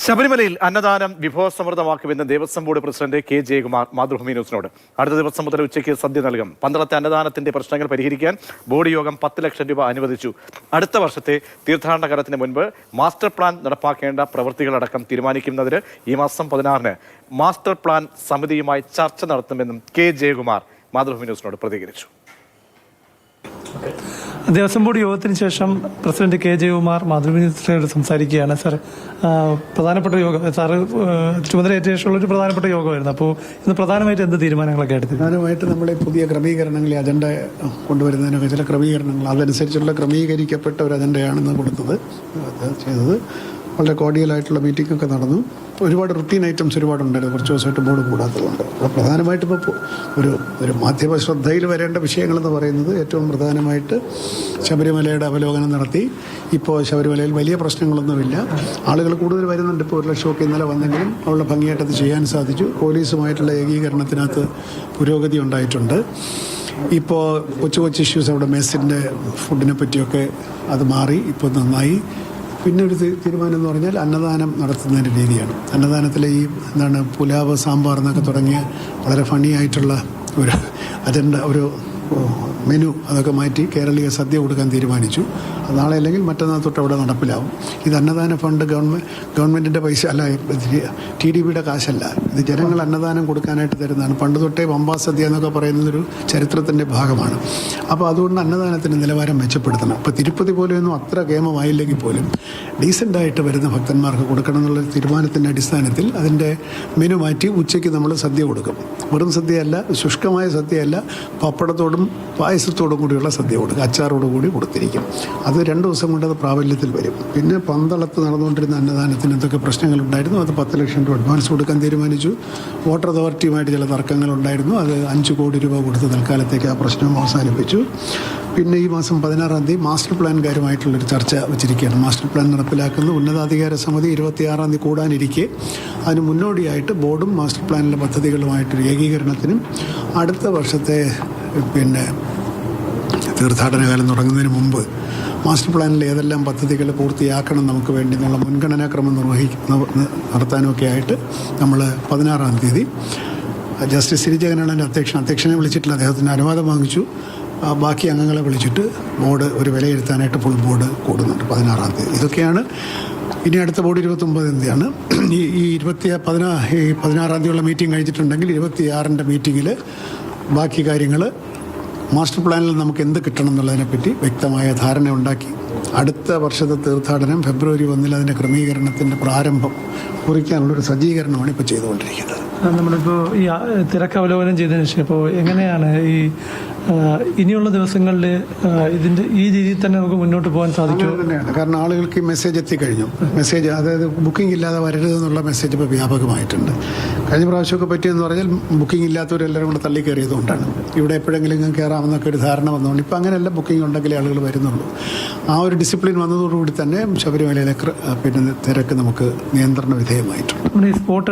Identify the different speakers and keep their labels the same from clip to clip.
Speaker 1: ശബരിമലയിൽ അന്നദാനം വിഭവസമൃദ്ധമാക്കുമെന്ന് Devaswom board president K Jayakumar Mathrubhumi ന്യൂസിനോട്. അടുത്ത ദിവസം മുതൽ ഉച്ചയ്ക്ക് സദ്യ നൽകും. പന്തളത്തെ അന്നദാനത്തിന്റെ പ്രശ്നങ്ങൾ പരിഹരിക്കാൻ ബോർഡ് യോഗം 10 ലക്ഷം രൂപ അനുവദിച്ചു. അടുത്ത വർഷത്തെ തീർത്ഥാടന കാലത്തിന് മുൻപ് മാസ്റ്റർ പ്ലാൻ നടപ്പാക്കേണ്ട പ്രവൃത്തികളടക്കം തീരുമാനിക്കുന്നതിന് ഈ മാസം 16-ന് മാസ്റ്റർ പ്ലാൻ സമിതിയുമായി ചർച്ച നടത്തുമെന്നും കെ ജയകുമാർ മാതൃഭൂമി ന്യൂസിനോട് പ്രതികരിച്ചു.
Speaker 2: ദേവസ്വം ബോർഡ് യോഗത്തിന് ശേഷം പ്രസിഡന്റ് കെ ജയകുമാർ മാതൃഭൂമിയോട് സംസാരിക്കുകയാണ്. സാർ, പ്രധാനപ്പെട്ട യോഗം സാറ് ചുമതലയേറ്റ ശേഷമുള്ള ഒരു പ്രധാനപ്പെട്ട യോഗമായിരുന്നു. അപ്പോൾ ഇന്ന് പ്രധാനമായിട്ട് എന്ത് തീരുമാനങ്ങളൊക്കെ എടുത്തു?
Speaker 3: പ്രധാനമായിട്ട് നമ്മളെ പുതിയ ക്രമീകരണങ്ങൾ, അജണ്ട കൊണ്ടുവരുന്നതിനൊക്കെ ചില ക്രമീകരണങ്ങൾ, അതനുസരിച്ചുള്ള ക്രമീകരിക്കപ്പെട്ട ഒരു അജണ്ടയാണെന്ന് ചെയ്തത്. വളരെ കോർഡിയലായിട്ടുള്ള മീറ്റിംഗ് ഒക്കെ നടന്നു. ഒരുപാട് റുട്ടീൻ ഐറ്റംസ് ഒരുപാടുണ്ടായിരുന്നു കുറച്ച് ദിവസമായിട്ട് ബോർഡ് കൂടാത്തതുകൊണ്ട്. പ്രധാനമായിട്ട് ഇപ്പോൾ ഒരു മാധ്യമ ശ്രദ്ധയിൽ വരേണ്ട വിഷയങ്ങളെന്ന് പറയുന്നത് ഏറ്റവും പ്രധാനമായിട്ട് ശബരിമലയുടെ അവലോകനം നടത്തി. ഇപ്പോൾ ശബരിമലയിൽ വലിയ പ്രശ്നങ്ങളൊന്നുമില്ല. ആളുകൾ കൂടുതൽ വരുന്നുണ്ട്. ഇപ്പോൾ 1 ലക്ഷമൊക്കെ ഇന്നലെ വന്നെങ്കിലും അവളുടെ ഭംഗിയായിട്ട് അത് ചെയ്യാൻ സാധിച്ചു. പോലീസുമായിട്ടുള്ള ഏകീകരണത്തിനകത്ത് പുരോഗതി ഉണ്ടായിട്ടുണ്ട്. ഇപ്പോൾ കൊച്ചു ഇഷ്യൂസ് അവിടെ മെസ്സിൻ്റെ ഫുഡിനെ പറ്റിയൊക്കെ അത് മാറി, ഇപ്പോൾ നന്നായി. പിന്നെ ഒരു തീരുമാനം എന്ന് പറഞ്ഞാൽ അന്നദാനം നടത്തുന്നതിൻ്റെ രീതിയാണ്. അന്നദാനത്തിലെ ഈ പുലാവ്, സാമ്പാർ എന്നൊക്കെ തുടങ്ങിയ വളരെ ഫണിയായിട്ടുള്ള ഒരു അജണ്ട, ഒരു മെനു അതൊക്കെ മാറ്റി കേരളീയ സദ്യ കൊടുക്കാൻ തീരുമാനിച്ചു. അത് നാളെ അല്ലെങ്കിൽ മറ്റന്നാൾ തൊട്ട് അവിടെ നടപ്പിലാവും. ഇത് അന്നദാന ഫണ്ട് ഗവൺമെൻറ്റിൻ്റെ പൈസ അല്ല, TDPയുടെ കാശല്ല. ഇത് ജനങ്ങൾ അന്നദാനം കൊടുക്കാനായിട്ട് തരുന്നതാണ്. പണ്ട് തൊട്ടേ പമ്പാ സദ്യ എന്നൊക്കെ പറയുന്നതൊരു ചരിത്രത്തിൻ്റെ ഭാഗമാണ്. അപ്പോൾ അതുകൊണ്ട് അന്നദാനത്തിൻ്റെ നിലവാരം മെച്ചപ്പെടുത്തണം. ഇപ്പോൾ തിരുപ്പതി പോലെയൊന്നും അത്ര കേമമായില്ലെങ്കിൽ പോലും ഡീസൻ്റായിട്ട് വരുന്ന ഭക്തന്മാർക്ക് കൊടുക്കണം എന്നുള്ള തീരുമാനത്തിൻ്റെ അടിസ്ഥാനത്തിൽ അതിൻ്റെ മെനു മാറ്റി ഉച്ചയ്ക്ക് നമ്മൾ സദ്യ കൊടുക്കും. വെറും സദ്യയല്ല, ശുഷ്കമായ സദ്യയല്ല, പപ്പടത്തോടും പായസത്തോടും കൂടിയുള്ള സദ്യ കൊടുക്കും. അച്ചാറോടുകൂടി കൊടുത്തിരിക്കും. അത് 2 ദിവസം കൊണ്ട് അത് പ്രാബല്യത്തിൽ വരും. പിന്നെ പന്തളത്ത് നടന്നുകൊണ്ടിരുന്ന അന്നദാനത്തിന് എന്തൊക്കെ പ്രശ്നങ്ങളുണ്ടായിരുന്നു, അത് 10 ലക്ഷം രൂപ അഡ്വാൻസ് കൊടുക്കാൻ തീരുമാനിച്ചു. വാട്ടർ അതോറിറ്റിയുമായിട്ട് ചില തർക്കങ്ങളുണ്ടായിരുന്നു. അത് 5 കോടി രൂപ കൊടുത്ത് തൽക്കാലത്തേക്ക് ആ പ്രശ്നം അവസാനിപ്പിച്ചു. പിന്നെ ഈ മാസം 16-ാം തീയതി മാസ്റ്റർ പ്ലാൻകാരുമായിട്ടുള്ളൊരു ചർച്ച വെച്ചിരിക്കുകയാണ്. മാസ്റ്റർ പ്ലാൻ നടപ്പിലാക്കുന്ന ഉന്നതാധികാര സമിതി 26-ാം തീയതി കൂടാനിരിക്കെ അതിന് മുന്നോടിയായിട്ട് ബോർഡും മാസ്റ്റർ പ്ലാനിലെ പദ്ധതികളുമായിട്ടൊരു ഏകീകരണത്തിനും അടുത്ത വർഷത്തെ തീർത്ഥാടന കാലം തുടങ്ങുന്നതിന് മുമ്പ് മാസ്റ്റർ പ്ലാനിൽ ഏതെല്ലാം പദ്ധതികൾ പൂർത്തിയാക്കണം നമുക്ക് വേണ്ടി എന്നുള്ള മുൻഗണനാക്രമം നടത്താനൊക്കെ ആയിട്ട് നമ്മൾ 16-ാം തീയതി ജസ്റ്റിസ് സിരിജഗനാണ് അധ്യക്ഷനെ വിളിച്ചിട്ടില്ല. അദ്ദേഹത്തിൻ്റെ അനുവാദം വാങ്ങിച്ചു. ബാക്കി അംഗങ്ങളെ വിളിച്ചിട്ട് ബോർഡ് ഒരു വിലയിരുത്താനായിട്ട് ഫുൾ ബോർഡ് കൂടുന്നുണ്ട് 16-ാം തീയതി. ഇതൊക്കെയാണ്. ഇനി അടുത്ത ബോർഡ് 29-ാം തീയതിയാണ്. ഈ 16-ാം തീയതിയുള്ള മീറ്റിംഗ് കഴിച്ചിട്ടുണ്ടെങ്കിൽ 26-ൻ്റെ മീറ്റിങ്ങിൽ ബാക്കി കാര്യങ്ങൾ മാസ്റ്റർ പ്ലാനിൽ നമുക്ക് എന്ത് കിട്ടണം എന്നുള്ളതിനെപ്പറ്റി വ്യക്തമായ ധാരണ ഉണ്ടാക്കി അടുത്ത വർഷത്തെ തീർത്ഥാടനം ഫെബ്രുവരി 1-ൽ അതിൻ്റെ ക്രമീകരണത്തിൻ്റെ പ്രാരംഭം കുറിക്കാനുള്ളൊരു സജ്ജീകരണമാണ് ഇപ്പോൾ ചെയ്തുകൊണ്ടിരിക്കുന്നത്.
Speaker 2: നമ്മളിപ്പോൾ ഈ തിരക്ക് അവലോകനം ചെയ്തതിനു ശേഷം ഇപ്പോൾ എങ്ങനെയാണ് ഈ ഇനിയുള്ള ദിവസങ്ങളിൽ ഇതിൻ്റെ ഈ രീതിയിൽ തന്നെ നമുക്ക് മുന്നോട്ട് പോകാൻ സാധിക്കും?
Speaker 3: തന്നെയാണ്. കാരണം ആളുകൾക്ക് ഈ മെസ്സേജ് എത്തിക്കഴിഞ്ഞു. മെസ്സേജ്, അതായത് ബുക്കിംഗ് ഇല്ലാതെ വരരുതെന്നുള്ള മെസ്സേജ് ഇപ്പോൾ വ്യാപകമായിട്ടുണ്ട്. കഴിഞ്ഞ പ്രാവശ്യമൊക്കെ പറ്റിയെന്ന് പറഞ്ഞാൽ ബുക്കിംഗ് ഇല്ലാത്തവരെല്ലാവരും കൂടെ തള്ളിക്കയറിയതുകൊണ്ടാണ്. ഇവിടെ എപ്പോഴെങ്കിലും കയറാമെന്നൊക്കെ ഒരു ധാരണ വന്നുകൊണ്ട് ഇപ്പോൾ അങ്ങനെയല്ല, ബുക്കിംഗ് ഉണ്ടെങ്കിലേ ആളുകൾ വരുന്നുള്ളൂ. ആ ഒരു ഡിസിപ്ലിൻ വന്നതോടുകൂടി തന്നെ ശബരിമലയിലെ തിരക്ക് നമുക്ക് നിയന്ത്രണ വിധേയമായിട്ടുണ്ട്.
Speaker 2: നമ്മുടെ ഈ സ്പോട്ട്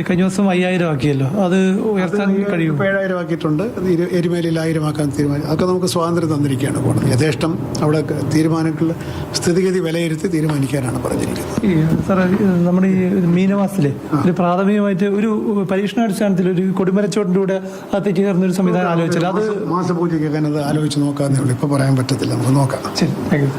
Speaker 2: കഴിഞ്ഞ ദിവസം 5000 ആക്കിയല്ലോ, അത് ഉയർത്താൻ കഴിയും?
Speaker 3: 7000 ആക്കിയിട്ടുണ്ട്. എരുമേലിയിൽ 1000 ആക്കാൻ തീരുമാനിച്ചു. അതൊക്കെ നമുക്ക് സ്വാതന്ത്ര്യം തന്നിരിക്കുകയാണ് കോടതി. യഥേഷ്ടം അവിടെ തീരുമാനങ്ങൾ സ്ഥിതിഗതി വിലയിരുത്തി തീരുമാനിക്കാനാണ് പറഞ്ഞിരിക്കുന്നത്.
Speaker 2: സാർ, നമ്മുടെ ഈ മീനമാസത്തിലെ ഒരു പ്രാഥമികമായിട്ട് ഒരു പരീക്ഷണാടിസ്ഥാനത്തിൽ ഒരു കൊടിമരച്ചോട്ടിൻ്റെ കൂടെ അകത്തേക്ക് കയറുന്ന ഒരു സംവിധാനം ആലോചിച്ചാൽ അത്
Speaker 3: മാസപൂജയ്ക്ക് അത് ആലോചിച്ച് നോക്കാന്നേ ഉള്ളൂ. ഇപ്പോൾ പറയാൻ പറ്റത്തില്ല, നമുക്ക് നോക്കാം.
Speaker 2: ശരി, താങ്ക് യു.